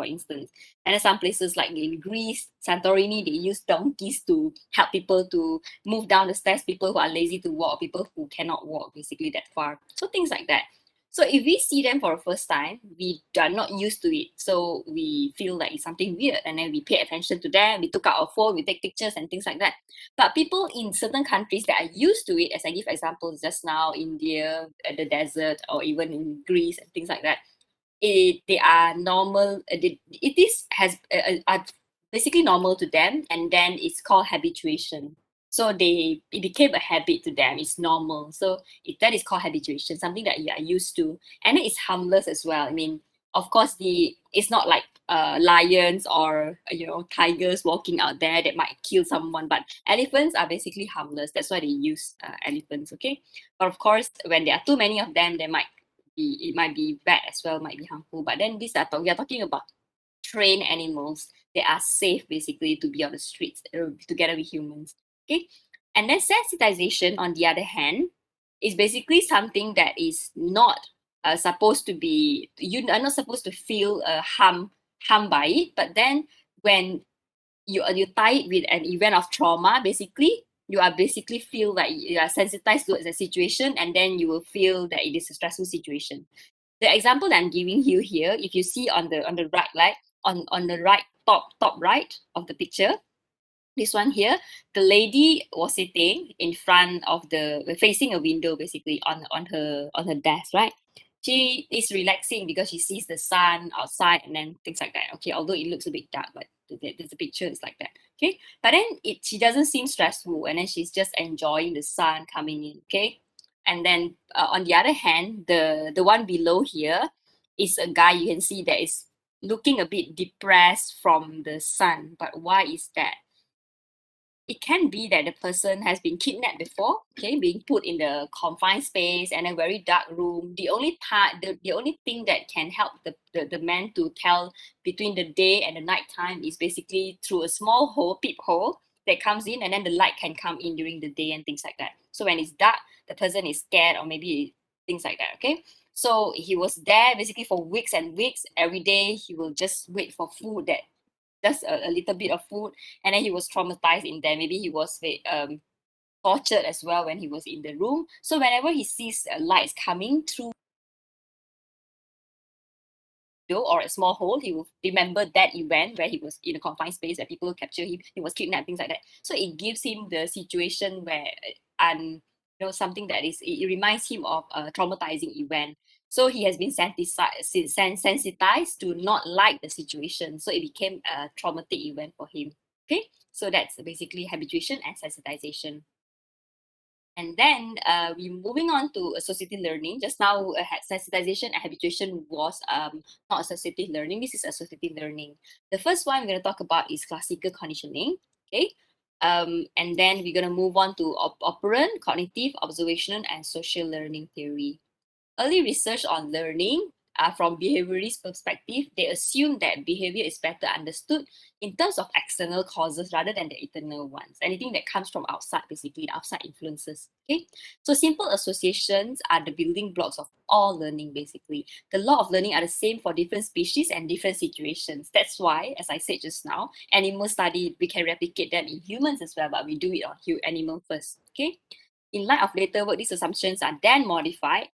instance. And then some places like in Greece, Santorini, they use donkeys to help people to move down the stairs, people who are lazy to walk, people who cannot walk basically that far. So things like that. So if we see them for the first time, we are not used to it. So we feel like it's something weird. And then we pay attention to them. We took out our phone, we take pictures and things like that. But people in certain countries that are used to it, as I give examples just now, India, the desert, or even in Greece and things like that, they are normal. It is has are basically normal to them, and then it's called habituation. So it became a habit to them. It's normal. So that is called habituation, something that you are used to, and it's harmless as well. I mean, of course, it's not like lions or tigers walking out there that might kill someone, but elephants are basically harmless. That's why they use elephants. Okay, but of course, when there are too many of them, it might be bad as well, might be harmful. But then we are talking about trained animals that are safe basically to be on the streets together with humans. Okay, and then sensitization, on the other hand, is basically something that is not supposed to be. You are not supposed to feel harm by it, but then when you tie it with an event of trauma, basically you are basically feel like you are sensitized towards the situation, and then you will feel that it is a stressful situation. The example that I'm giving you here, if you see on the right, like on the right top right of the picture, this one here, the lady was sitting in front of facing a window basically on her desk, right? She is relaxing because she sees the sun outside and then things like that. Okay, although it looks a bit dark, but the picture is like that. Okay, but then she doesn't seem stressful, and then she's just enjoying the sun coming in. Okay, and then on the other hand, the one below here is a guy you can see that is looking a bit depressed from the sun. But why is that? It can be that the person has been kidnapped before, okay, being put in the confined space and a very dark room. The only thing that can help the man to tell between the day and the night time is basically through a small peephole that comes in, and then the light can come in during the day and things like that. So when it's dark, the person is scared or maybe things like that, okay? So he was there basically for weeks and weeks. Every day he will just wait for food, that just a little bit of food, and then he was traumatized in there. Maybe he was tortured as well when he was in the room. So whenever he sees lights coming through or a small hole, he will remember that event where he was in a confined space, where people capture him, he was kidnapped, things like that. So it gives him the situation where and something that it reminds him of a traumatizing event. So he has been sensitized to not like the situation. So it became a traumatic event for him. Okay, so that's basically habituation and sensitization. And then we moving on to associative learning. Just now, sensitization and habituation was not associative learning. This is associative learning. The first one we're going to talk about is classical conditioning. Okay. And then we're going to move on to operant, cognitive, observational, and social learning theory. Early research on learning, from behaviorist perspective, they assume that behavior is better understood in terms of external causes rather than the internal ones. Anything that comes from outside, basically, outside influences. Okay, so simple associations are the building blocks of all learning. Basically, the law of learning are the same for different species and different situations. That's why, as I said just now, animal study, we can replicate them in humans as well, but we do it on animal first. Okay. In light of later work, these assumptions are then modified.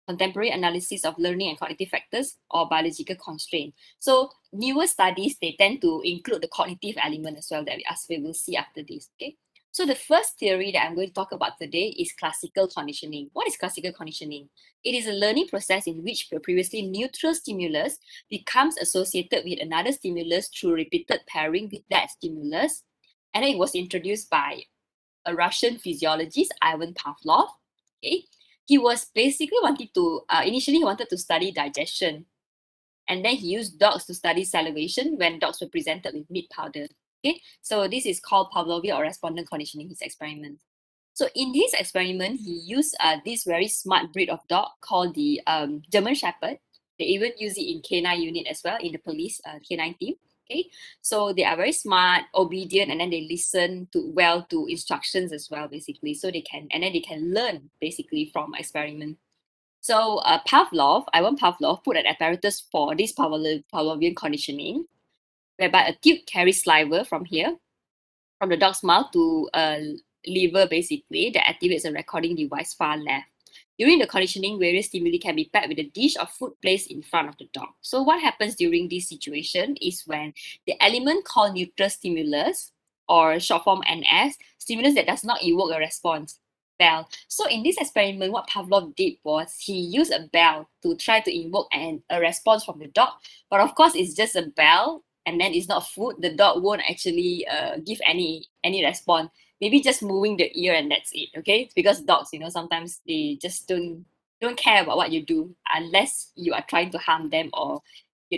Contemporary analysis of learning and cognitive factors or biological constraint. So newer studies, they tend to include the cognitive element as well, that we will see after this. Okay. So the first theory that I'm going to talk about today is classical conditioning. What is classical conditioning? It is a learning process in which the previously neutral stimulus becomes associated with another stimulus through repeated pairing with that stimulus. And it was introduced by a Russian physiologist, Ivan Pavlov. Okay, he was basically initially he wanted to study digestion, and then he used dogs to study salivation when dogs were presented with meat powder. Okay, so this is called Pavlovian or respondent conditioning, his experiment. So in his experiment, he used this very smart breed of dog called the German Shepherd. They even use it in canine unit as well, in the police canine team. Okay, so they are very smart, obedient, and then they listen to instructions as well, basically. So they can learn basically from experiment. So Ivan Pavlov put an apparatus for this Pavlovian conditioning, whereby a tube carries saliva from here, from the dog's mouth to a lever basically that activates a recording device far left. During the conditioning, various stimuli can be paired with a dish of food placed in front of the dog. So what happens during this situation is when the element called neutral stimulus, or short form NS, stimulus that does not evoke a response, bell. So in this experiment, what Pavlov did was he used a bell to try to invoke a response from the dog. But of course, it's just a bell and then it's not food. The dog won't actually give any response. Maybe just moving the ear and that's it. Okay, because dogs, sometimes they just don't care about what you do unless you are trying to harm them or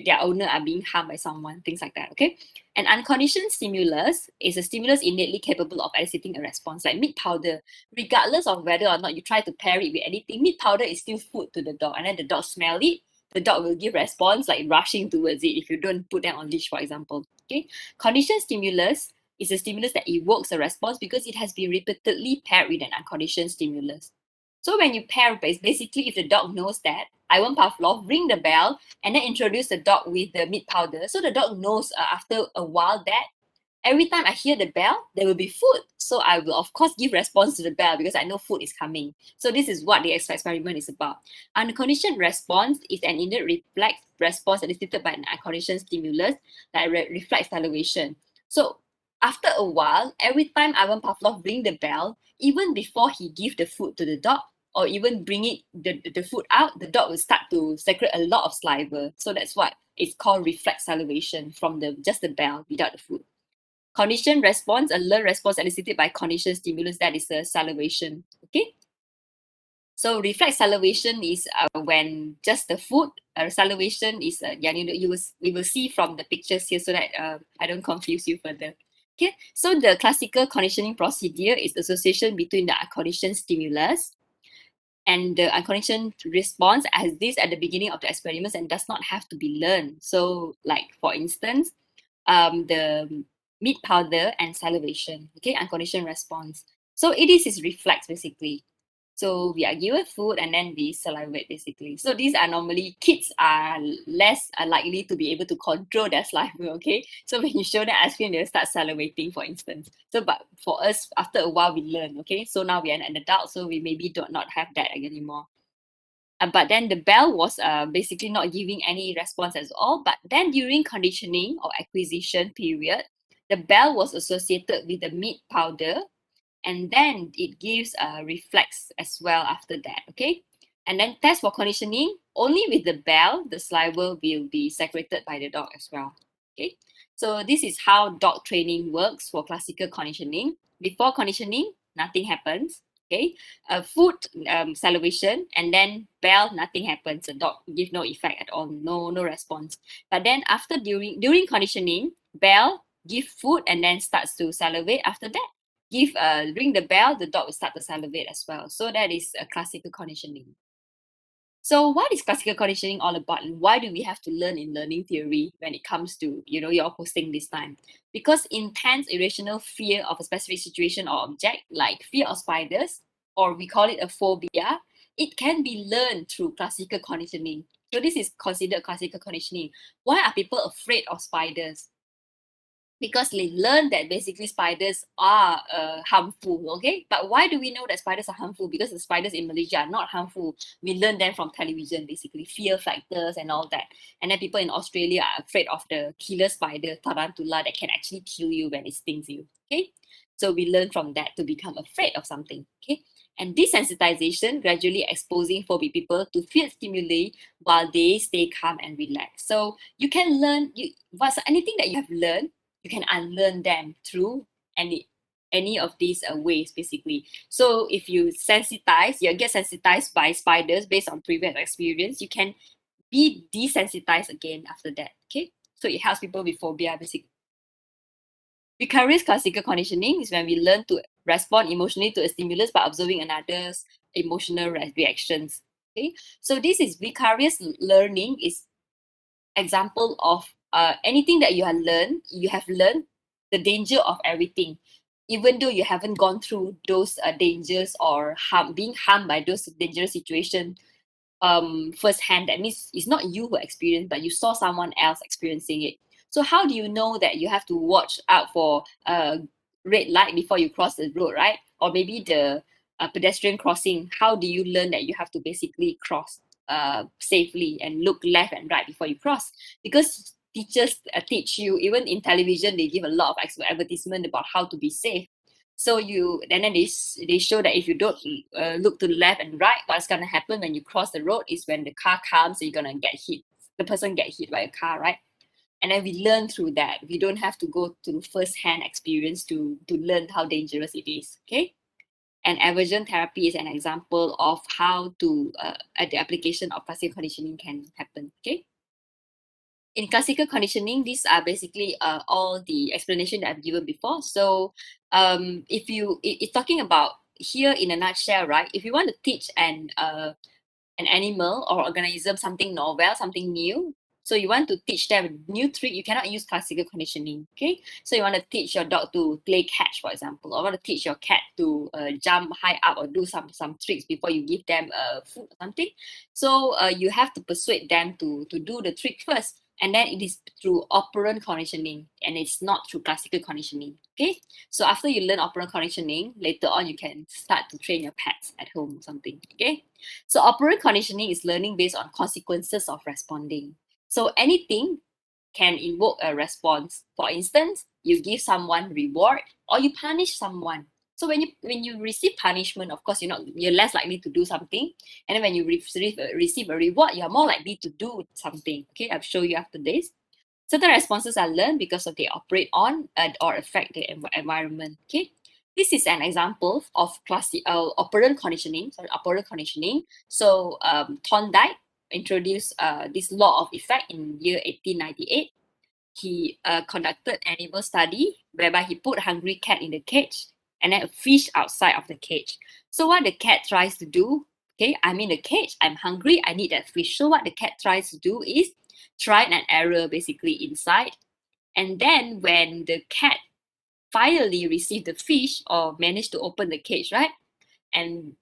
their owner are being harmed by someone, things like that. Okay, an unconditioned stimulus is a stimulus innately capable of eliciting a response, like meat powder. Regardless of whether or not you try to pair it with anything, meat powder is still food to the dog, and then the dog smell it. The dog will give response like rushing towards it if you don't put them on leash, for example. Okay, conditioned stimulus is a stimulus that evokes a response because it has been repeatedly paired with an unconditioned stimulus. So when you pair, basically if the dog knows that, Ivan Pavlov ring the bell and then introduce the dog with the meat powder. So the dog knows after a while that every time I hear the bell, there will be food. So I will, of course, give response to the bell because I know food is coming. So this is what the experiment is about. Unconditioned response is an innate reflex response elicited by an unconditioned stimulus that reflects salivation. So after a while, every time Ivan Pavlov ring the bell, even before he give the food to the dog, or even bring the food out, the dog will start to secrete a lot of saliva. So that's what it's called reflex salivation from just the bell without the food. Conditioned response, a learned response elicited by conditioned stimulus, that is a salivation. Okay. So reflex salivation is when just the food. Salivation is we will see from the pictures here so that I don't confuse you further. Okay. So the classical conditioning procedure is the association between the unconditioned stimulus and the unconditioned response as this at the beginning of the experiments and does not have to be learned. So, like for instance, the meat powder and salivation, okay, unconditioned response. So it is reflex basically. So we are given food and then we salivate basically. So these are normally kids are less likely to be able to control their saliva, okay? So when you show them ice cream, they'll start salivating, for instance. So but for us, after a while we learn, okay? So now we are an adult, so we maybe do not have that anymore. But then the bell was basically not giving any response at all. But then during conditioning or acquisition period, the bell was associated with the meat powder, and then it gives a reflex as well after that. Okay, and then test for conditioning only with the bell, the saliva will be secreted by the dog as well. Okay, so this is how dog training works for classical conditioning. Before conditioning, nothing happens. Okay, food, salivation, and then bell, nothing happens. The dog give no effect at all, no response. But then after during conditioning, bell give food and then starts to salivate. After that, give ring the bell, the dog will start to salivate as well. So that is a classical conditioning. So what is classical conditioning all about, and why do we have to learn in learning theory when it comes to your posting this time? Because intense irrational fear of a specific situation or object, like fear of spiders, or we call it a phobia, it can be learned through classical conditioning. So this is considered classical conditioning. Why are people afraid of spiders? Because they learn that basically spiders are harmful. Okay, but why do we know that spiders are harmful? Because the spiders in Malaysia are not harmful. We learn them from television, basically fear factors and all that. And then people in Australia are afraid of the killer spider tarantula that can actually kill you when it stings you. Okay, so we learn from that to become afraid of something. Okay, and desensitization, gradually exposing phobia people to fear stimuli while they stay calm and relaxed. So you can learn what's anything that you have learned, you can unlearn them through any of these ways basically. So if you get sensitized by spiders based on previous experience, you can be desensitized again after that. Okay, so it helps people with phobia basically. Vicarious classical conditioning is when we learn to respond emotionally to a stimulus by observing another's emotional reactions. Okay, so this is vicarious learning is example of anything that you have learned the danger of everything, even though you haven't gone through those dangers or being harmed by those dangerous situations. firsthand. That means it's not you who experienced, but you saw someone else experiencing it. So how do you know that you have to watch out for a red light before you cross the road, right? Or maybe the pedestrian crossing. How do you learn that you have to basically cross safely and look left and right before you cross? Because teachers teach you, even in television, they give a lot of advertisement about how to be safe. So you, and then they show that if you don't look to the left and right, what's gonna happen when you cross the road is when the car comes, you're gonna get hit. The person get hit by a car, right? And then we learn through that. We don't have to go to first-hand experience to learn how dangerous it is. Okay. And aversion therapy is an example of how to the application of classical conditioning can happen. Okay. In classical conditioning, these are basically all the explanation that I've given before. So if you, it's talking about here in a nutshell, right? If you want to teach an animal or organism something novel, something new, so you want to teach them a new trick, you cannot use classical conditioning, okay? So you want to teach your dog to play catch, for example, or want to teach your cat to jump high up or do some tricks before you give them food or something. So you have to persuade them to do the trick first, and then it is through operant conditioning, and it's not through classical conditioning, okay? So after you learn operant conditioning, later on you can start to train your pets at home or something, okay? So operant conditioning is learning based on consequences of responding. So anything can invoke a response. For instance, you give someone reward or you punish someone. So when you receive punishment, of course, you're less likely to do something. And then when you receive a reward, you're more likely to do something. Okay, I'll show you after this. Certain responses are learned because of they operate on or affect the environment. Okay, this is an example of operant conditioning. Sorry, operant conditioning. So Thorndike introduced this law of effect in year 1898. He conducted animal study whereby he put a hungry cat in the cage and then a fish outside of the cage. So what the cat tries to do, okay, I'm in the cage, I'm hungry, I need that fish. So what the cat tries to do is try and error basically inside. And then when the cat finally received the fish or managed to open the cage, right? And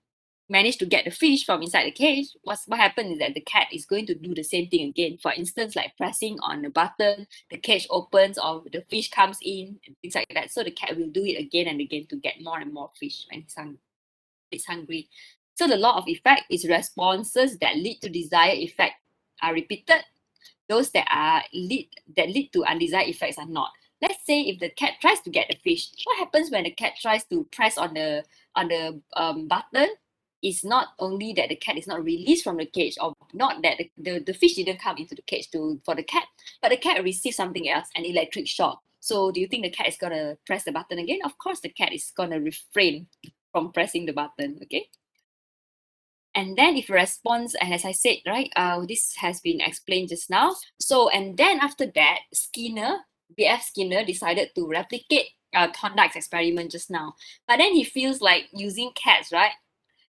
manage to get the fish from inside the cage, what happens is that the cat is going to do the same thing again. For instance, like pressing on the button, the cage opens or the fish comes in, and things like that. So the cat will do it again and again to get more and more fish when it's hungry. So the law of effect is responses that lead to desired effect are repeated. Those that lead to undesired effects are not. Let's say if the cat tries to get the fish, what happens when the cat tries to press on the button? Is not only that the cat is not released from the cage, or not that the fish didn't come into the cage for the cat, but the cat received something else, an electric shock. So do you think the cat is gonna press the button again? Of course, the cat is gonna refrain from pressing the button. Okay. And then if response, and as I said, right, this has been explained just now. So, and then after that, B.F. Skinner decided to replicate Thorndike's experiment just now. But then he feels like using cats, right,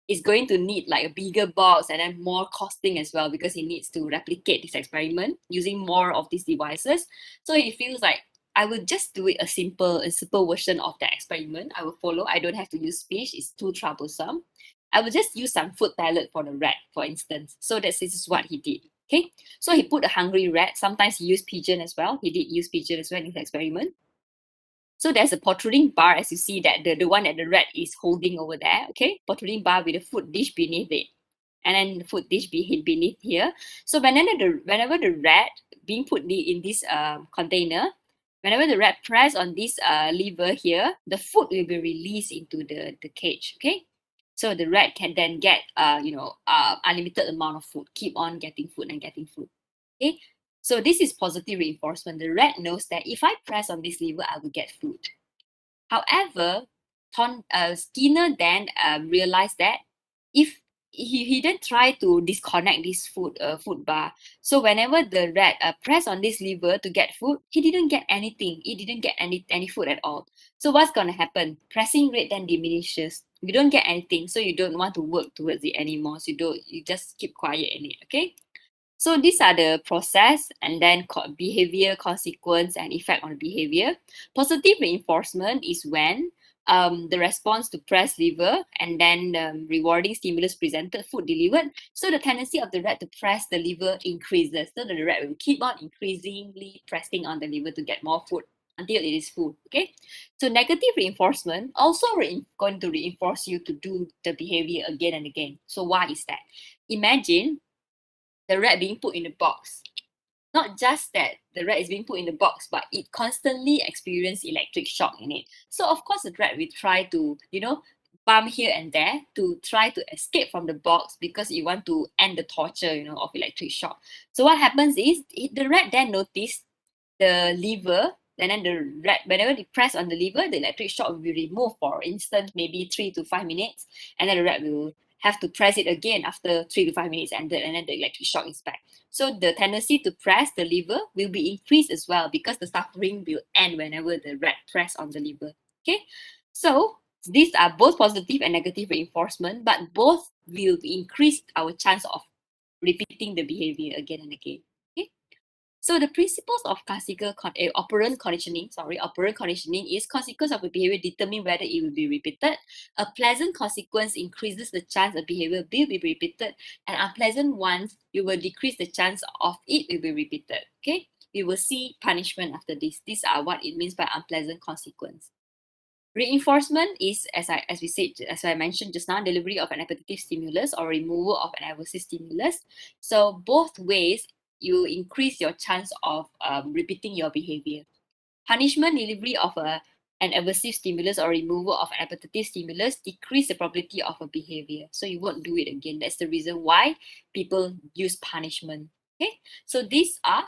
is going to need like a bigger box and then more costing as well, because he needs to replicate this experiment using more of these devices. So he feels like I will just do it a simple version of the experiment. I will follow. I don't have to use fish. It's too troublesome. I will just use some food pellet for the rat, for instance. So this is what he did. Okay. So he put a hungry rat. Sometimes he used pigeon as well. He did use pigeon as well in his experiment. So there's a protruding bar, as you see that the one that the rat is holding over there, okay? Protruding bar with a food dish beneath it. And then the food dish beneath here. So whenever the rat being put in this container, whenever the rat press on this lever here, the food will be released into the cage, okay? So the rat can then get unlimited amount of food, keep on getting food and getting food. Okay, so this is positive reinforcement. The rat knows that if I press on this lever, I will get food. However, Skinner then realized that if he then tried to disconnect this food bar. So whenever the rat pressed on this lever to get food, he didn't get anything. He didn't get any food at all. So what's gonna happen? Pressing rate then diminishes. You don't get anything, so you don't want to work towards it anymore. So you just keep quiet in it. Okay. So these are the process and then behavior, consequence, and effect on behavior. Positive reinforcement is when the response to press liver, and then rewarding stimulus presented, food delivered. So the tendency of the rat to press the liver increases. So the rat will keep on increasingly pressing on the liver to get more food until it is full. Okay. So negative reinforcement also going to reinforce you to do the behavior again and again. So why is that? Imagine the rat being put in a box. Not just that the rat is being put in the box, but it constantly experiences electric shock in it. So of course the rat will try to, bump here and there to try to escape from the box because you want to end the torture, of electric shock. So what happens is the rat then noticed the lever, and then the rat, whenever they press on the lever, the electric shock will be removed for instance, maybe 3 to 5 minutes, and then the rat will have to press it again after 3 to 5 minutes ended, and then the electric shock is back. So the tendency to press the lever will be increased as well because the suffering will end whenever the rat press on the lever. Okay, so these are both positive and negative reinforcement, but both will increase our chance of repeating the behavior again and again. Okay. So the principles of operant conditioning is consequence of a behavior determine whether it will be repeated. A pleasant consequence increases the chance a behavior will be repeated, and unpleasant ones, you will decrease the chance of it will be repeated. Okay, we will see punishment after this. These are what it means by unpleasant consequence. Reinforcement is, as I mentioned just now, delivery of an appetitive stimulus or removal of an aversive stimulus. So both ways, you increase your chance of repeating your behavior. Punishment, delivery of an aversive stimulus or removal of an appetitive stimulus decrease the probability of a behavior. So you won't do it again. That's the reason why people use punishment. Okay, so these are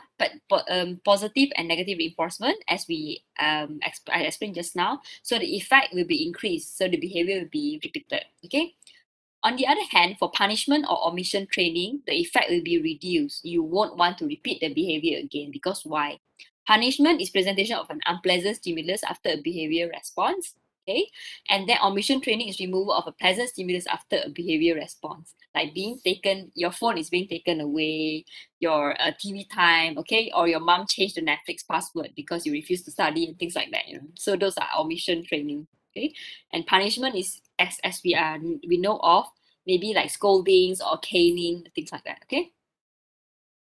positive and negative reinforcement, as I explained just now. So the effect will be increased, so the behavior will be repeated. Okay. On the other hand, for punishment or omission training, the effect will be reduced. You won't want to repeat the behavior again because why? Punishment is presentation of an unpleasant stimulus after a behavior response. Okay, and then omission training is removal of a pleasant stimulus after a behavior response, like being taken, your phone is being taken away, your TV time, okay, or your mom changed the Netflix password because you refuse to study and things like that. So those are omission training. Okay, and punishment is, as we know of, maybe like scoldings or caning, things like that. Okay.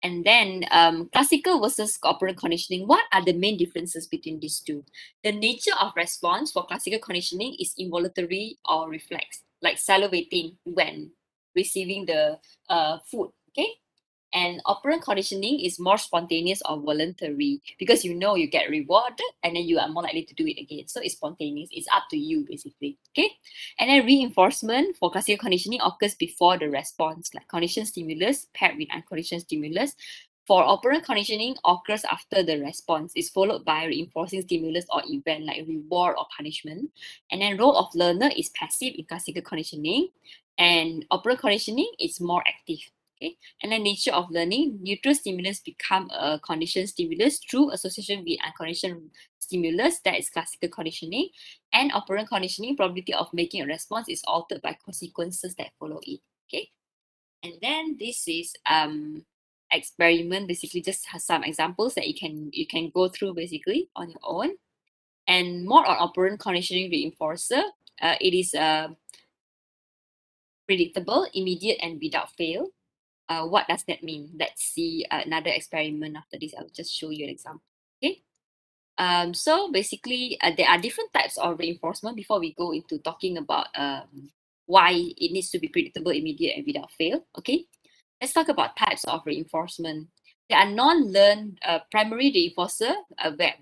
And then classical versus operant conditioning. What are the main differences between these two? The nature of response for classical conditioning is involuntary or reflex, like salivating when receiving the food. Okay. And operant conditioning is more spontaneous or voluntary because you get rewarded and then you are more likely to do it again. So it's spontaneous. It's up to you basically. Okay. And then reinforcement for classical conditioning occurs before the response, like conditioned stimulus paired with unconditioned stimulus. For operant conditioning occurs after the response, is followed by reinforcing stimulus or event like reward or punishment. And then role of learner is passive in classical conditioning, and operant conditioning is more active. Okay. And then nature of learning, neutral stimulus become a conditioned stimulus through association with unconditioned stimulus, that is classical conditioning. And operant conditioning, probability of making a response is altered by consequences that follow it. Okay. And then this is experiment, basically just has some examples that you can go through basically on your own. And more on operant conditioning reinforcer, it is predictable, immediate, and without fail. What does that mean? Let's see another experiment after this. I'll just show you an example. Okay. So basically, there are different types of reinforcement before we go into talking about why it needs to be predictable, immediate, and without fail. Okay. Let's talk about types of reinforcement. There are non-learned primary reinforcer,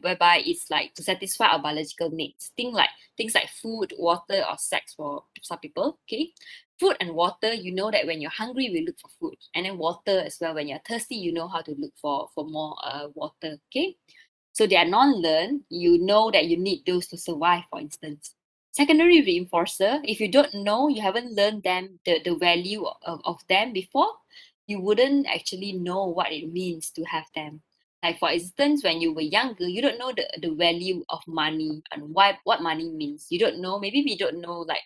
whereby it's like to satisfy our biological needs. Things like food, water, or sex for some people. Okay, food and water. You know that when you're hungry, we look for food, and then water as well. When you're thirsty, you know how to look for more water. Okay, so they are non-learned. You know that you need those to survive, for instance. Secondary reinforcer, if you don't know, you haven't learned the value of them before, you wouldn't actually know what it means to have them. Like for instance, when you were younger, you don't know the value of money and what money means. You don't know, maybe we don't know like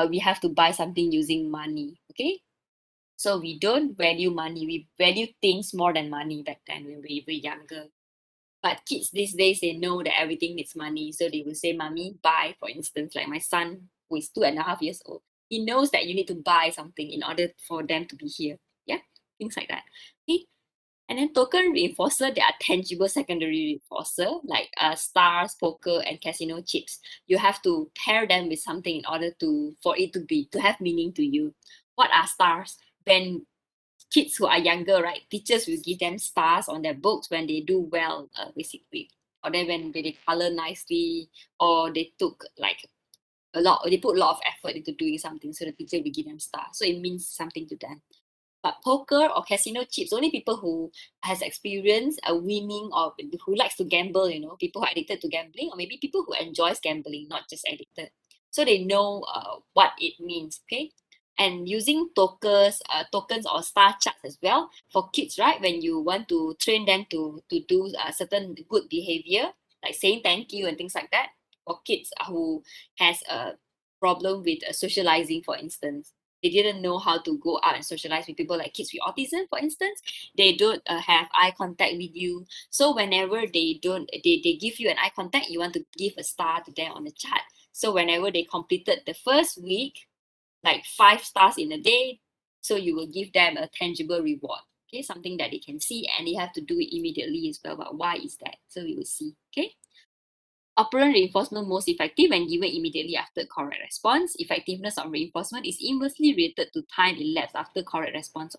we have to buy something using money. Okay. So we don't value money. We value things more than money back then when we were younger. But kids these days, they know that everything needs money. So they will say, Mommy, buy, for instance. Like my son, who is 2.5 years old, he knows that you need to buy something in order for them to be here. Yeah, things like that. Okay. And then token reinforcer, they are tangible secondary reinforcer, like stars, poker, and casino chips. You have to pair them with something in order for it to have meaning to you. What are stars? When kids who are younger, right, teachers will give them stars on their books when they do well, basically, or then when they color nicely, or they took like they put a lot of effort into doing something, so the teacher will give them stars. So it means something to them. But poker or casino chips, only people who has experience winning, or who likes to gamble, people who are addicted to gambling, or maybe people who enjoys gambling, not just addicted. So they know what it means, okay? And using tokens or star charts as well for kids, right? When you want to train them to do certain good behavior, like saying thank you and things like that, for kids who has a problem with socializing, for instance, they didn't know how to go out and socialize with people, like kids with autism, for instance. They don't have eye contact with you. So whenever they give you an eye contact, you want to give a star to them on the chart. So whenever they completed the first week, like 5 stars in a day, so you will give them a tangible reward. Okay, something that they can see, and they have to do it immediately as well. But why is that? So we will see. Okay. Operant reinforcement most effective when given immediately after correct response. Effectiveness of reinforcement is inversely related to time elapsed after correct response.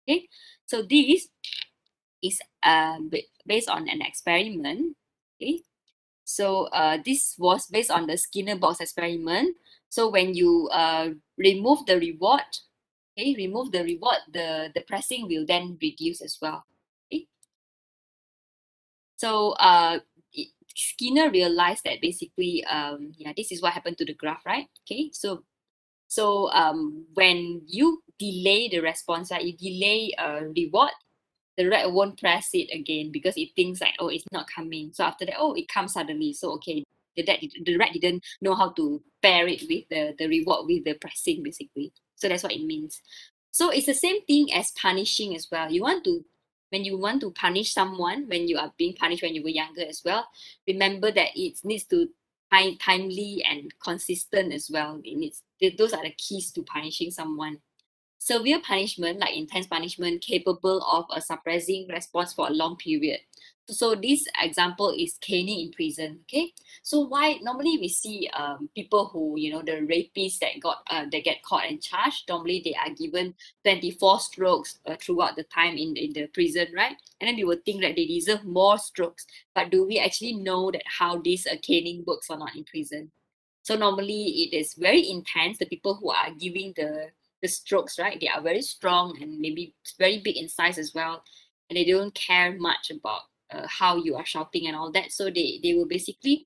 Okay, so this is based on an experiment. Okay, so this was based on the Skinner box experiment. So when you remove the reward, the pressing will then reduce as well. Okay, so Skinner realized that basically, yeah, this is what happened to the graph, right? Okay, so when you delay the response, right, you delay reward, the rat won't press it again because it thinks like, oh, it's not coming. So after that, oh, it comes suddenly. So okay, the rat didn't know how to pair it with the reward with the pressing, basically. So that's what it means. So it's the same thing as punishing as well. When you want to punish someone, when you are being punished when you were younger as well, remember that it needs to timely and consistent as well. Those are the keys to punishing someone. Severe punishment, like intense punishment, capable of a suppressing response for a long period. So this example is caning in prison. Okay, so why normally we see people who, the rapists that get caught and charged. Normally they are given 24 strokes throughout the time in the prison, right? And then we would think that they deserve more strokes. But do we actually know that how this caning works or not in prison? So normally it is very intense. The people who are giving the strokes, right? They are very strong and maybe very big in size as well, and they don't care much about how you are shouting and all that. So they will basically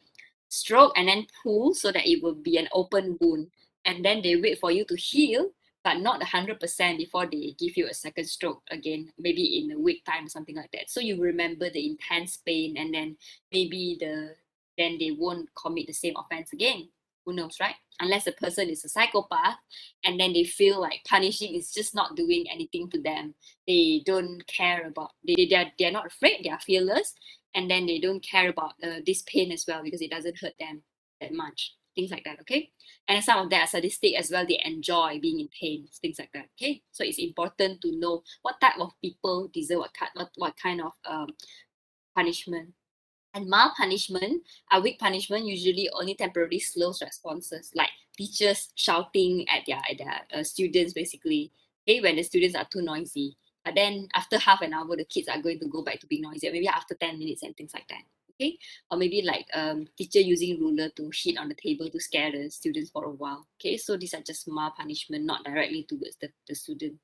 stroke and then pull so that it will be an open wound, and then they wait for you to heal, but not 100% before they give you a second stroke again, maybe in a week time or something like that. So you remember the intense pain, and then maybe then they won't commit the same offense again. Who knows, right? Unless the person is a psychopath, and then they feel like punishing is just not doing anything to them. They don't care about, they're not afraid, they are fearless, and then they don't care about this pain as well because it doesn't hurt them that much. Things like that, okay? And some of them are sadistic as well. They enjoy being in pain, things like that, okay? So it's important to know what type of people deserve what kind of punishment. And mild punishment, weak punishment usually only temporarily slows responses, like teachers shouting at their students, basically. Okay, when the students are too noisy. But then after half an hour, the kids are going to go back to being noisy. Maybe after 10 minutes and things like that. Okay, or maybe like teacher using ruler to hit on the table to scare the students for a while. Okay, so these are just mild punishment, not directly towards the student.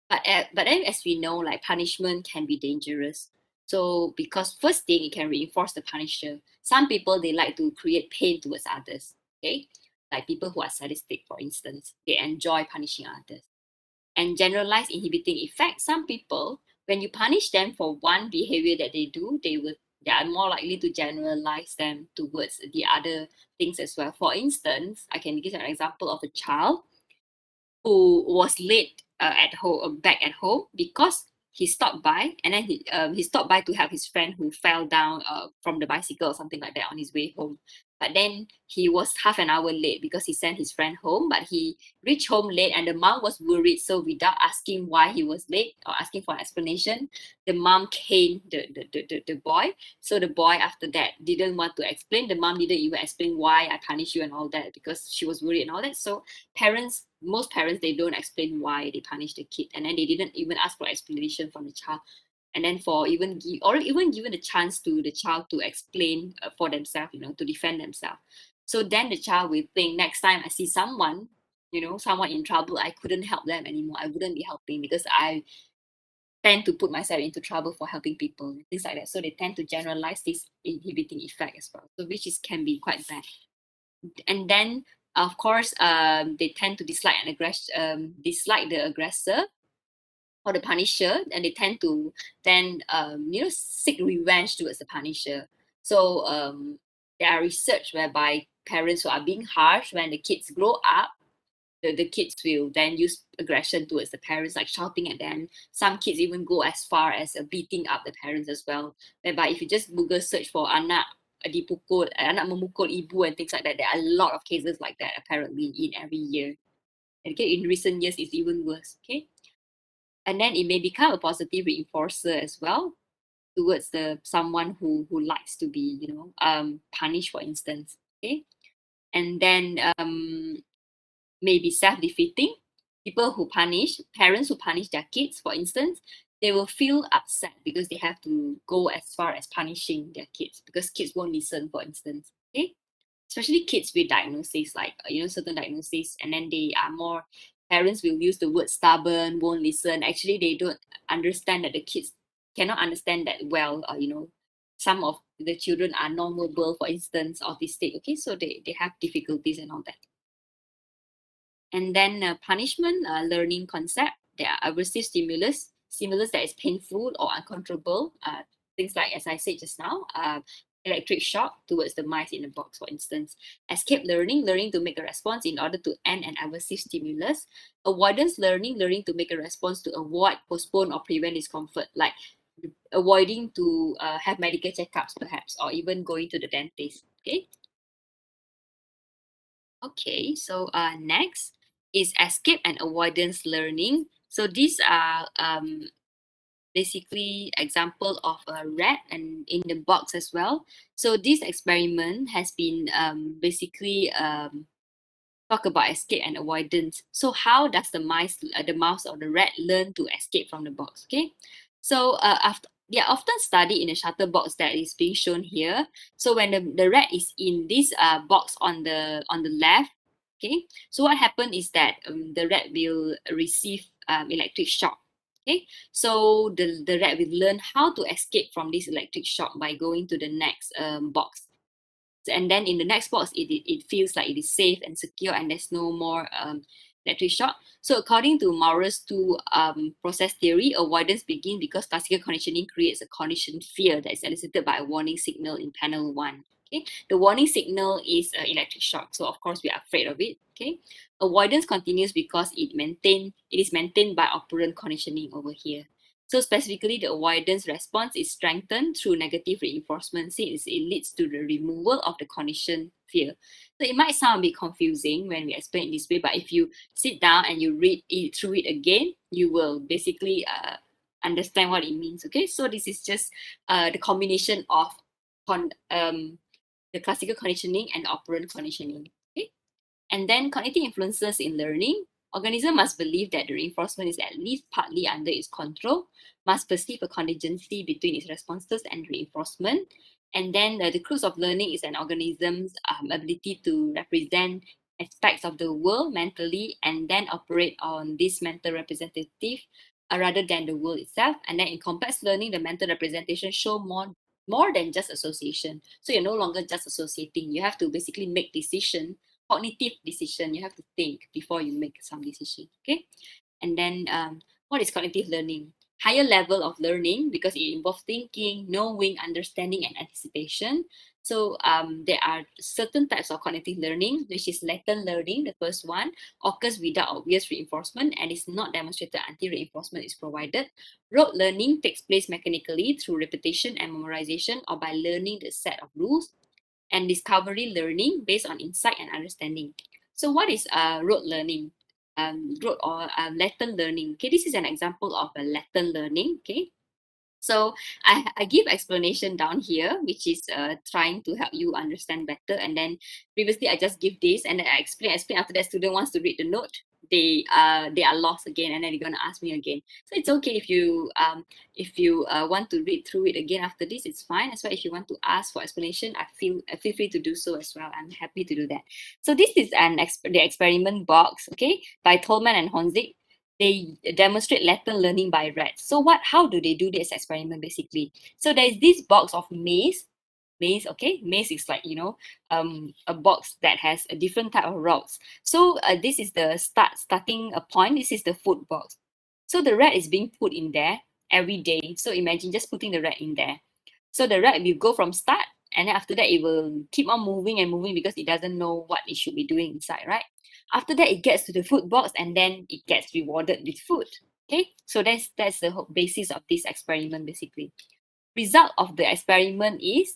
But then, as we know, like punishment can be dangerous. So because first thing, it can reinforce the punisher. Some people, they like to create pain towards others. Okay, like people who are sadistic, for instance, they enjoy punishing others. And generalized inhibiting effect. Some people, when you punish them for one behavior that they do, they are more likely to generalize them towards the other things as well. For instance, I can give an example of a child who was late at home, back at home, because he stopped by, and then he stopped by to help his friend who fell down from the bicycle or something like that on his way home. But then he was half an hour late because he sent his friend home, but he reached home late, and the mom was worried. So without asking why he was late or asking for an explanation, the mom caned the boy. So the boy after that didn't want to explain. The mom didn't even explain why I punish you and all that, because she was worried and all that. So most parents, they don't explain why they punish the kid, and then they didn't even ask for explanation from the child. And then for even given the chance to the child to explain for themselves, to defend themselves. So then the child will think, next time I see someone, someone in trouble, I couldn't help them anymore. I wouldn't be helping because I tend to put myself into trouble for helping people, things like that. So they tend to generalize this inhibiting effect as well, so which is can be quite bad. And then of course, they tend to dislike the aggressor or the punisher, and they tend to then seek revenge towards the punisher. So there are research whereby parents who are being harsh, when the kids grow up, the kids will then use aggression towards the parents, like shouting at them. Some kids even go as far as beating up the parents as well. Whereby if you just Google search for anak memukul ibu and things like that, there are a lot of cases like that apparently in every year. Okay, in recent years it's even worse. Okay, and then it may become a positive reinforcer as well towards the someone who likes to be punished, for instance. Okay, and then may be self-defeating. People who punish, parents who punish their kids, for instance, they will feel upset because they have to go as far as punishing their kids because kids won't listen, for instance. Okay, especially kids with diagnoses, like certain diagnoses, and then they are more. Parents will use the word stubborn, won't listen. Actually, they don't understand that the kids cannot understand that well. Some of the children are non-verbal, for instance, autistic. Okay, so they have difficulties and all that. And then punishment, learning concept. There are aversive stimulus that is painful or uncontrollable. Things like, as I said just now, electric shock towards the mice in the box, for instance. Escape learning to make a response in order to end an aversive stimulus. Avoidance learning to make a response to avoid, postpone, or prevent discomfort, like avoiding to have medical checkups, perhaps, or even going to the dentist. Okay. Okay, so next is escape and avoidance learning. So these are basically example of a rat and in the box as well. So this experiment has been basically talk about escape and avoidance. So how does the mouse or the rat learn to escape from the box? Okay, so after they are often studied in a shutter box that is being shown here. So when the rat is in this box on the left, okay, so what happened is that the rat will receive electric shock. Okay, so the rat will learn how to escape from this electric shock by going to the next box. And then in the next box, it feels like it is safe and secure, and there's no more electric shock. So according to Maurer's two process theory, avoidance begins because classical conditioning creates a conditioned fear that is elicited by a warning signal in panel 1. Okay, the warning signal is electric shock, so of course we are afraid of it. Okay, avoidance continues because it is maintained by operant conditioning over here. So specifically, the avoidance response is strengthened through negative reinforcement since it leads to the removal of the conditioned fear. So it might sound a bit confusing when we explain it this way, but if you sit down and you read it through it again, you will basically understand what it means. Okay, so this is just the combination of the classical conditioning and operant conditioning. Okay, and then cognitive influences in learning. Organism must believe that the reinforcement is at least partly under its control, must perceive a contingency between its responses and reinforcement. And then the crux of learning is an organism's ability to represent aspects of the world mentally and then operate on this mental representative rather than the world itself. And then in complex learning, the mental representation show more than just association. So you're no longer just associating. You have to basically make decision, cognitive decision. You have to think before you make some decision. Okay, and then what is cognitive learning? higher level of learning because it involves thinking, knowing, understanding, and anticipation. So there are certain types of cognitive learning, which is latent learning. The first one occurs without obvious reinforcement and is not demonstrated until reinforcement is provided. Rote learning takes place mechanically through repetition and memorization or by learning the set of rules. And discovery learning based on insight and understanding. So what is rote learning? Rote or latent learning. Okay, this is an example of a latent learning. Okay, so I give explanation down here, which is trying to help you understand better. And then previously I just give this and then I explain. After that, student wants to read the note, they are lost again, and then they're gonna ask me again. So it's okay if you want to read through it again after this, it's fine. As well, if you want to ask for explanation, I feel free to do so as well. I'm happy to do that. So this is the experiment box, okay, by Tolman and Honzik. They demonstrate latent learning by rats. So how do they do this experiment basically? So there's this box of maze, okay? Maze is like, a box that has a different type of rocks. So this is the starting point. This is the food box. So the rat is being put in there every day. So imagine just putting the rat in there. So the rat will go from start, and then after that it will keep on moving and moving because it doesn't know what it should be doing inside, right? After that, it gets to the food box and then it gets rewarded with food. Okay, so that's the whole basis of this experiment basically. Result of the experiment is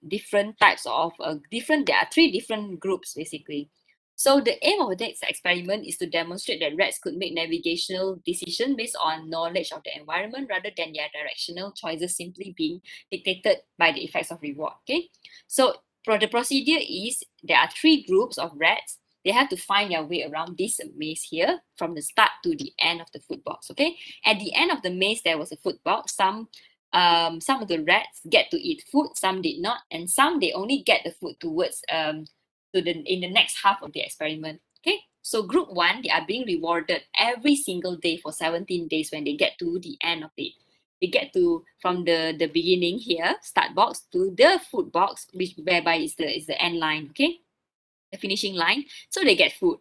different types of different. There are three different groups basically. So the aim of the next experiment is to demonstrate that rats could make navigational decisions based on knowledge of the environment rather than their directional choices simply being dictated by the effects of reward. Okay, so the procedure is there are three groups of rats. They have to find their way around this maze here from the start to the end of the food box. Okay, at the end of the maze there was a food box. Some of the rats get to eat food, some did not, and some they only get the food towards in the next half of the experiment. Okay, so group one, they are being rewarded every single day for 17 days when they get to the end of it. They get to from the beginning here, start box, to the food box, which whereby is the end line, okay, the finishing line. So they get food.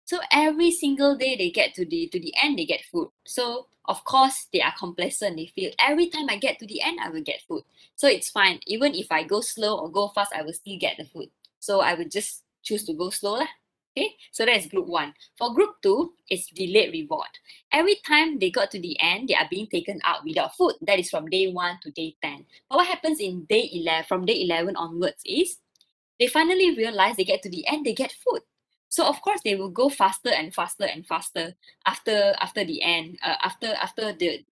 So every single day they get to the end, they get food. So of course they are complacent. They feel every time I get to the end, I will get food. So it's fine. Even if I go slow or go fast, I will still get the food. So I will just choose to go slow lah. Okay, so that's group one. For group two, it's delayed reward. Every time they got to the end, they are being taken out without food. That is from day 1 to day 10. But what happens in day 11, from day 11 onwards is they finally realize they get to the end, they get food. So of course they will go faster and faster and faster after the end. After the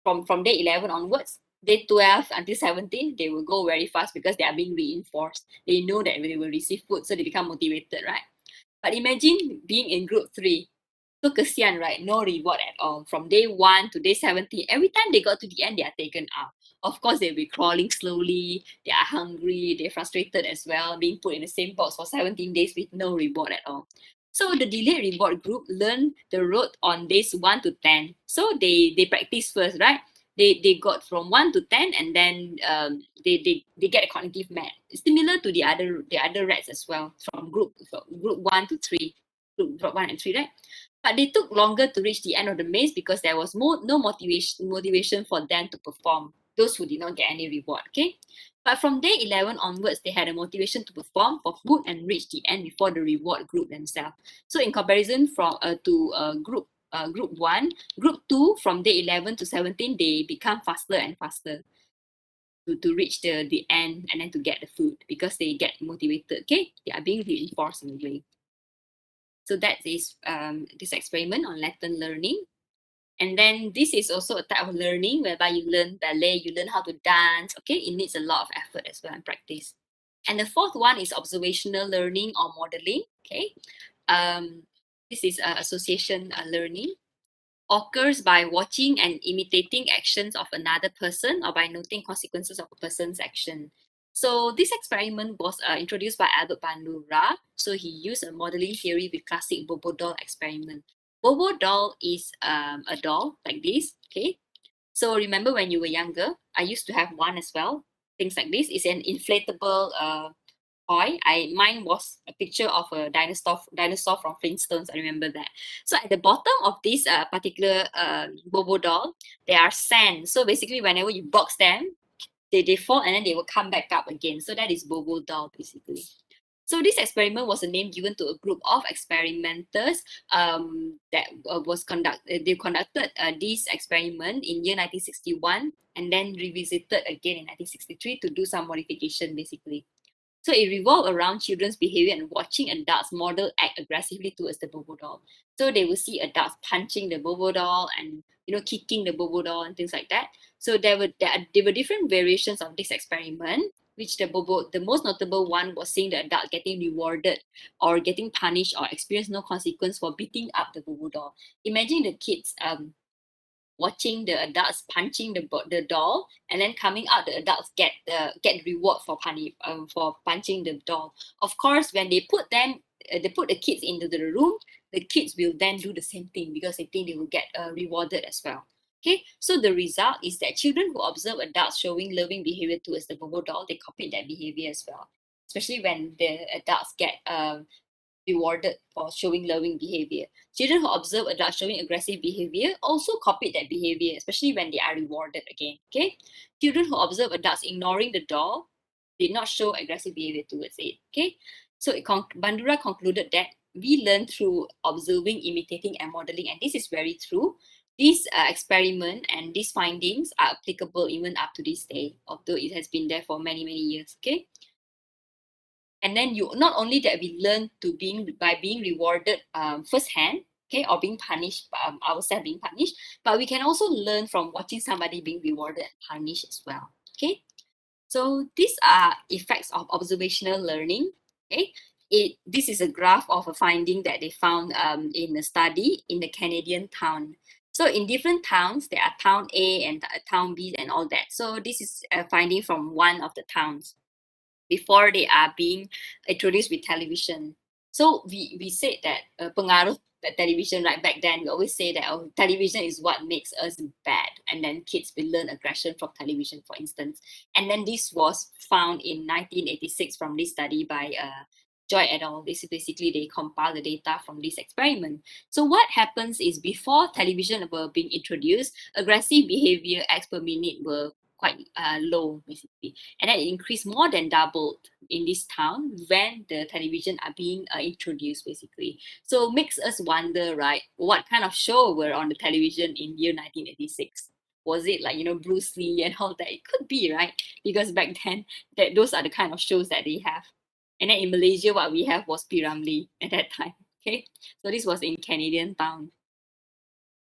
from day 11 onwards, day 12 until 17, they will go very fast because they are being reinforced. They know that they will receive food, so they become motivated, right? But imagine being in group three. So kesian, right? No reward at all. From day 1 to day 70, every time they got to the end, they are taken out. Of course, they'll be crawling slowly. They are hungry. They're frustrated as well, being put in the same box for 17 days with no reward at all. So the delayed reward group learn the road on days 1 to 10. So they practice first, right? They got from 1 to 10, and then they get a cognitive map. Similar to the other rats as well, from group 1 to 3, group 1 and 3, right? But they took longer to reach the end of the maze because there was no motivation for them to perform. Those who did not get any reward. Okay, but from day 11 onwards, they had a motivation to perform for food and reach the end before the reward group themselves. So in comparison from to group one, group two, from day 11 to 17, they become faster and faster to reach the end and then to get the food because they get motivated. Okay, they are being reinforced in a way. So that is this experiment on latent learning. And then this is also a type of learning whereby you learn ballet, you learn how to dance. Okay, it needs a lot of effort as well and practice. And the fourth one is observational learning or modeling. Okay, this is association learning, occurs by watching and imitating actions of another person or by noting consequences of a person's action. So this experiment was introduced by Albert Bandura. So he used a modeling theory with classic Bobo doll experiment. Bobo doll is a doll like this, okay? So remember when you were younger, I used to have one as well. Things like this is an inflatable toy. Mine was a picture of a dinosaur from Flintstones. I remember that. So at the bottom of this particular Bobo doll, there are sand. So basically, whenever you box them, they fall and then they will come back up again. So that is Bobo doll basically. So this experiment was a name given to a group of experimenters that was conducted. They conducted this experiment in year 1961 and then revisited again in 1963 to do some modification basically. So it revolved around children's behavior and watching adults model act aggressively towards the Bobo doll. So they will see adults punching the Bobo doll and kicking the Bobo doll and things like that. So there were different variations of this experiment, which the most notable one was seeing the adult getting rewarded or getting punished or experience no consequence for beating up the Bobo doll. Imagine the kids watching the adults punching the doll, and then coming out the adults get reward for punching the doll. Of course, when they put the kids into the room, the kids will then do the same thing because they think they will get rewarded as well. Okay, so the result is that children who observe adults showing loving behavior towards the Bobo doll, they copy that behavior as well, especially when the adults get rewarded for showing loving behavior. Children who observe adults showing aggressive behavior also copied that behavior, especially when they are rewarded again. Okay, children who observe adults ignoring the doll did not show aggressive behavior towards it. Okay, so Bandura concluded that we learn through observing, imitating, and modeling, and this is very true. This experiment and these findings are applicable even up to this day, although it has been there for many years. Okay, and then you not only that we learn to being rewarded firsthand, okay, or being punished, ourselves being punished, but we can also learn from watching somebody being rewarded and punished as well. Okay, so these are effects of observational learning. Okay, this is a graph of a finding that they found in a study in the Canadian town. So in different towns, there are town A and town B and all that. So this is a finding from one of the towns before they are being introduced with television. So we said that pengaruh that television right back then, we always say that television is what makes us bad, and then kids will learn aggression from television, for instance. And then this was found in 1986 from this study by Joy et al. This is basically they compile the data from this experiment. So what happens is before television were being introduced, aggressive behavior acts per minute were quite low basically, and then it increased more than doubled in this town when the television are being introduced basically. So makes us wonder, right, what kind of show were on the television in year 1986. Was it like Bruce Lee and all that? It could be, right, because back then those are the kind of shows that they have. And then in Malaysia, what we have was P. Ramlee at that time. Okay, so this was in Canadian town.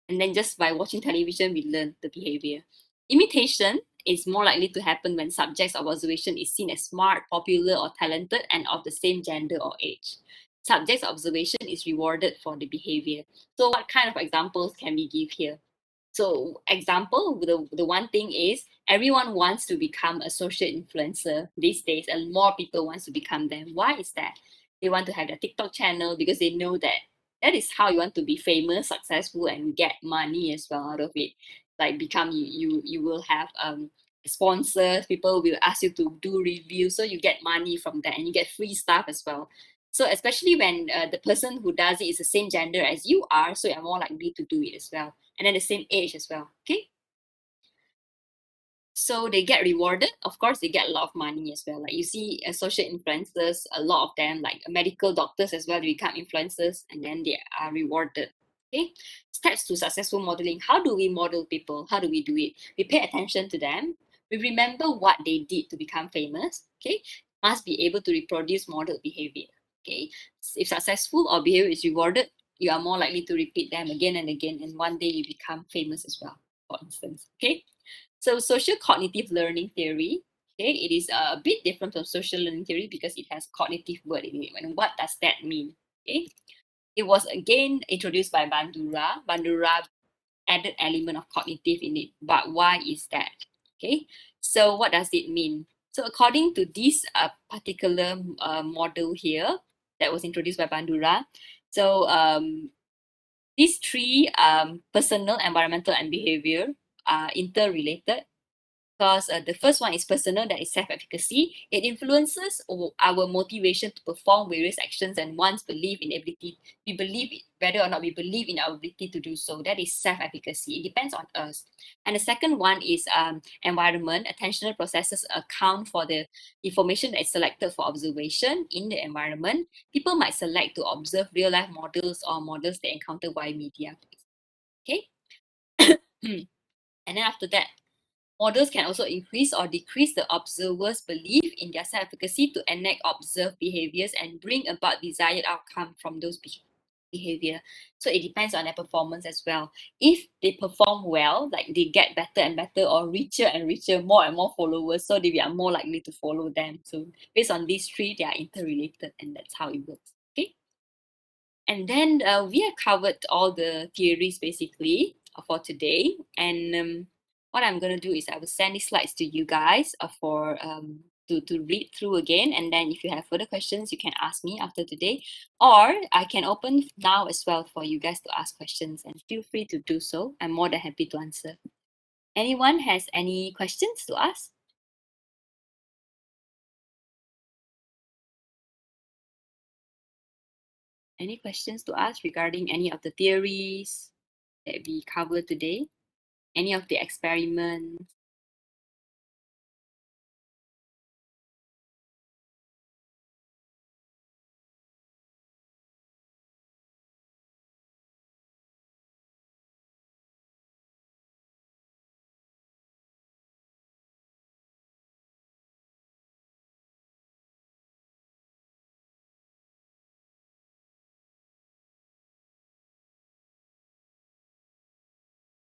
And then just by watching television, we learn the behavior. Imitation is more likely to happen when subjects of observation is seen as smart, popular, or talented, and of the same gender or age. Subjects of observation is rewarded for the behavior. So what kind of examples can we give here? So example, the one thing is everyone wants to become a social influencer these days, and more people wants to become them. Why is that? They want to have their TikTok channel because they know that that is how you want to be famous, successful, and get money as well out of it. Like become you will have sponsors, people will ask you to do reviews, so you get money from that and you get free stuff as well. So especially when the person who does it is the same gender as you are, so you're more likely to do it as well, and then the same age as well. Okay, so they get rewarded. Of course, they get a lot of money as well. Like you see social influencers, a lot of them, like medical doctors as well, they become influencers and then they are rewarded. Okay, steps to successful modeling. How do we model people? How do we do it? We pay attention to them. We remember what they did to become famous. Okay, must be able to reproduce model behavior. Okay, if successful or behavior is rewarded, you are more likely to repeat them again and again, and one day you become famous as well, for instance. Okay, so social cognitive learning theory, okay, it is a bit different from social learning theory because it has cognitive word in it. And what does that mean? Okay, it was again introduced by Bandura. Bandura added element of cognitive in it, but why is that? Okay, so what does it mean? So according to this particular model here that was introduced by Bandura, so these three personal, environmental, and behavior are interrelated. because the first one is personal, that is self-efficacy. It influences our motivation to perform various actions and one's belief in ability. We believe whether or not we believe in our ability to do so. That is self-efficacy. It depends on us. And the second one is environment. Attentional processes account for the information that is selected for observation in the environment. People might select to observe real-life models or models they encounter via media. Okay. And then after that, models can also increase or decrease the observer's belief in their self-efficacy to enact observed behaviors and bring about desired outcome from those behavior. So it depends on their performance as well. If they perform well, like they get better and better or richer and richer, more and more followers, so they are more likely to follow them. So based on these three, they are interrelated, and that's how it works. Okay. And then we have covered all the theories basically for today. And what I'm going to do is I will send these slides to you guys for to read through again. And then if you have further questions, you can ask me after today. Or I can open now as well for you guys to ask questions, and feel free to do so. I'm more than happy to answer. Anyone has any questions to ask? Any questions to ask regarding any of the theories that we covered today? Any of the experiments?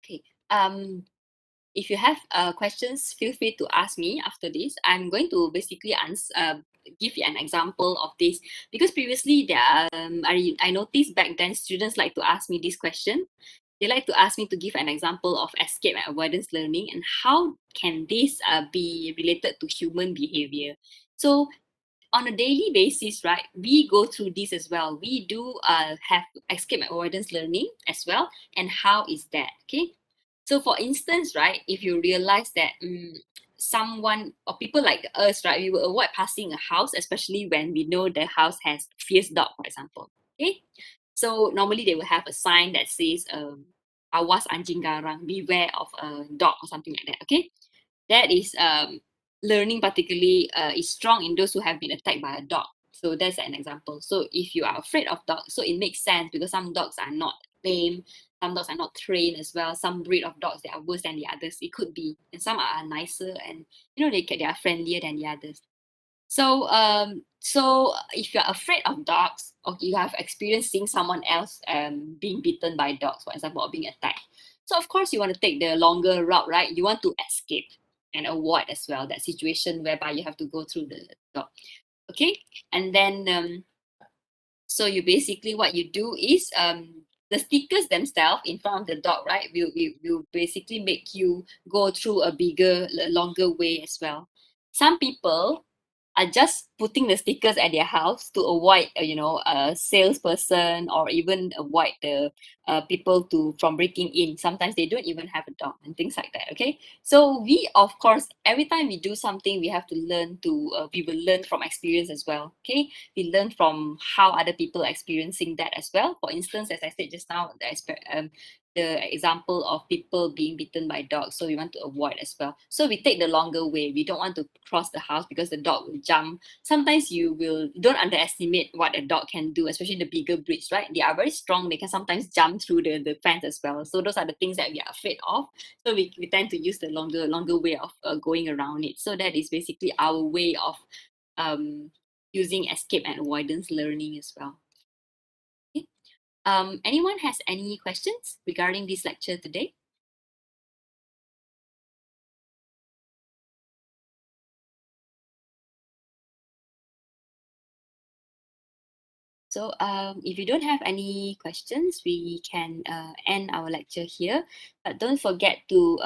Okay. If you have questions, feel free to ask me after this. I'm going to basically answer, give you an example of this, because previously I noticed back then students like to ask me this question. They like to ask me to give an example of escape and avoidance learning and how can this be related to human behavior. So on a daily basis, right, we go through this as well. We do have escape and avoidance learning as well. And how is that? Okay. So for instance, right, if you realize that someone or people like us, right, we will avoid passing a house, especially when we know the house has fierce dog, for example. Okay. So normally they will have a sign that says awas anjing garang, beware of a dog or something like that. Okay. That is learning particularly is strong in those who have been attacked by a dog. So that's an example. So if you are afraid of dogs, so it makes sense because some dogs are not tame, some dogs are not trained as well. Some breed of dogs that are worse than the others. It could be, and some are nicer, and they are friendlier than the others. So if you're afraid of dogs, or you have experienced seeing someone else being bitten by dogs, for example, or being attacked, so of course you want to take the longer route, right? You want to escape and avoid as well that situation whereby you have to go through the dog. Okay, and then so you basically what you do is the stickers themselves in front of the dog, right? Will basically make you go through a bigger, longer way as well. Some people are just putting the stickers at their house to avoid, a salesperson or even avoid the people to from breaking in. Sometimes they don't even have a dog and things like that. Okay, so we of course every time we do something, we have to learn to. We will learn from experience as well. Okay, we learn from how other people are experiencing that as well. For instance, as I said just now, the example of people being bitten by dogs. So we want to avoid as well. So we take the longer way. We don't want to cross the house because the dog will jump. Sometimes you don't underestimate what a dog can do, especially the bigger breeds, right? They are very strong. They can sometimes jump through the fence as well. So those are the things that we are afraid of. So we tend to use the longer way of going around it. So that is basically our way of um, using escape and avoidance learning as well. Okay. Anyone has any questions regarding this lecture today? So if you don't have any questions, we can end our lecture here. But don't forget to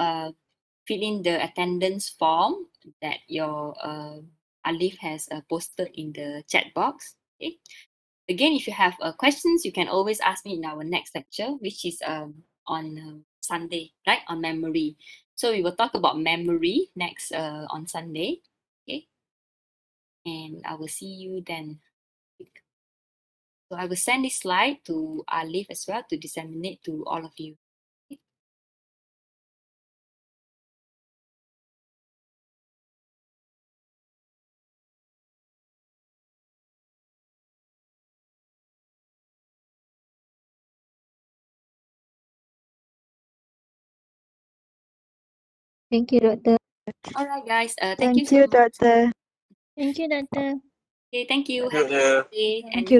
fill in the attendance form that your Alif has posted in the chat box. Okay. Again, if you have questions, you can always ask me in our next lecture, which is on Sunday, right, on memory. So we will talk about memory next on Sunday. Okay. And I will see you then. So I will send this slide to Alif as well to disseminate to all of you. Thank you, Doctor. All right, guys. Thank Thank you so you, much. Doctor. Thank you, Doctor. Okay, thank you. Thank you, Have a Doctor. nice day. Thank And you.